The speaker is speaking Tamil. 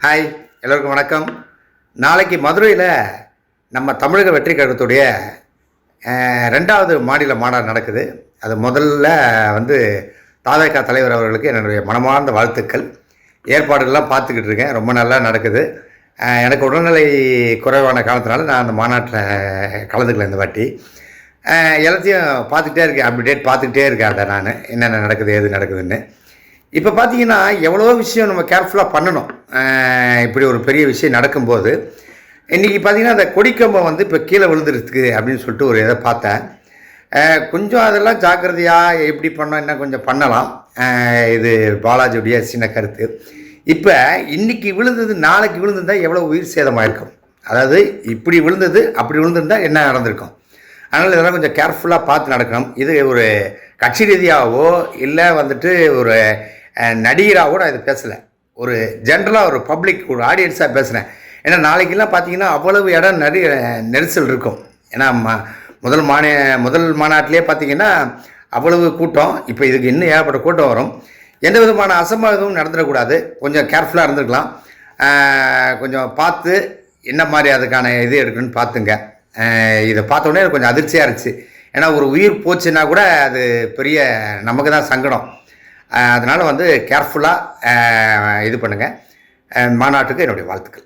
ஹாய், எல்லோருக்கும் வணக்கம். நாளைக்கு மதுரையில் நம்ம தமிழக வெற்றி கழகத்துடைய 2வது மாநில மாநாடு நடக்குது. அது முதல்ல வந்து தாவேகா தலைவர் அவர்களுக்கு என்னுடைய மனமார்ந்த வாழ்த்துக்கள். ஏற்பாடுகள்லாம் பார்த்துக்கிட்டு இருக்கேன். ரொம்ப நல்லா நடக்குது. எனக்கு உடல்நிலை குறைவான காலத்தினால நான் அந்த மாநாட்டில் கலந்துக்கல இந்த வாட்டி. எல்லாத்தையும் பார்த்துக்கிட்டே இருக்கேன், அப்டேட் பார்த்துக்கிட்டே இருக்கேன். அதை நான் என்னென்ன நடக்குது, எது நடக்குதுன்னு. இப்போ பார்த்தீங்கன்னா எவ்வளோ விஷயம் நம்ம கேர்ஃபுல்லாக பண்ணணும். இப்படி ஒரு பெரிய விஷயம் நடக்கும்போது இன்றைக்கி பார்த்தீங்கன்னா அந்த கொடிக்கம்பம் வந்து இப்போ கீழே விழுந்துருக்கு அப்படின்னு சொல்லிட்டு ஒரு இதை பார்த்தேன். கொஞ்சம் அதெல்லாம் ஜாக்கிரதையாக எப்படி பண்ணோம், என்ன கொஞ்சம் பண்ணலாம். இது பாலாஜியுடைய சின்ன கருத்து. இப்போ இன்றைக்கி விழுந்தது நாளைக்கு விழுந்திருந்தால் எவ்வளோ உயிர் சேதமாயிருக்கும். அதாவது இப்படி விழுந்தது அப்படி விழுந்திருந்தால் என்ன நடந்திருக்கும். அதனால் இதெல்லாம் கொஞ்சம் கேர்ஃபுல்லாக பார்த்து நடக்கணும். இது ஒரு கட்சி ரீதியாகவோ இல்லை வந்துட்டு ஒரு நடிகராகவோ நான் இது பேசலை. ஒரு ஜென்ரலாக ஒரு பப்ளிக் ஒரு ஆடியன்ஸாக பேசுகிறேன். ஏன்னா நாளைக்கெல்லாம் பார்த்தீங்கன்னா அவ்வளவு இடம் நிறைய நெரிசல் இருக்கும். ஏன்னா முதல் மாநாட்டிலே பார்த்தீங்கன்னா அவ்வளவு கூட்டம். இப்போ இதுக்கு இன்னும் ஏகப்பட்ட கூட்டம் வரும். எந்த விதமான அசம்பாவிதமும் நடந்துடக்கூடாது. கொஞ்சம் கேர்ஃபுல்லாக இருந்துருக்கலாம். கொஞ்சம் பார்த்து என்ன மாதிரி அதுக்கான இது எடுக்கணும்னு பார்த்துங்க. இதை பார்த்தோன்னே கொஞ்சம் அதிர்ச்சியாக இருந்துச்சு. ஏன்னா ஒரு உயிர் போச்சுன்னா கூட அது பெரிய நமக்கு தான் சங்கடம். அதனால் வந்து கேர்ஃபுல்லாக இது பண்ணுங்கள். மாநாட்டுக்கு என்னுடைய வாழ்த்துக்கள்.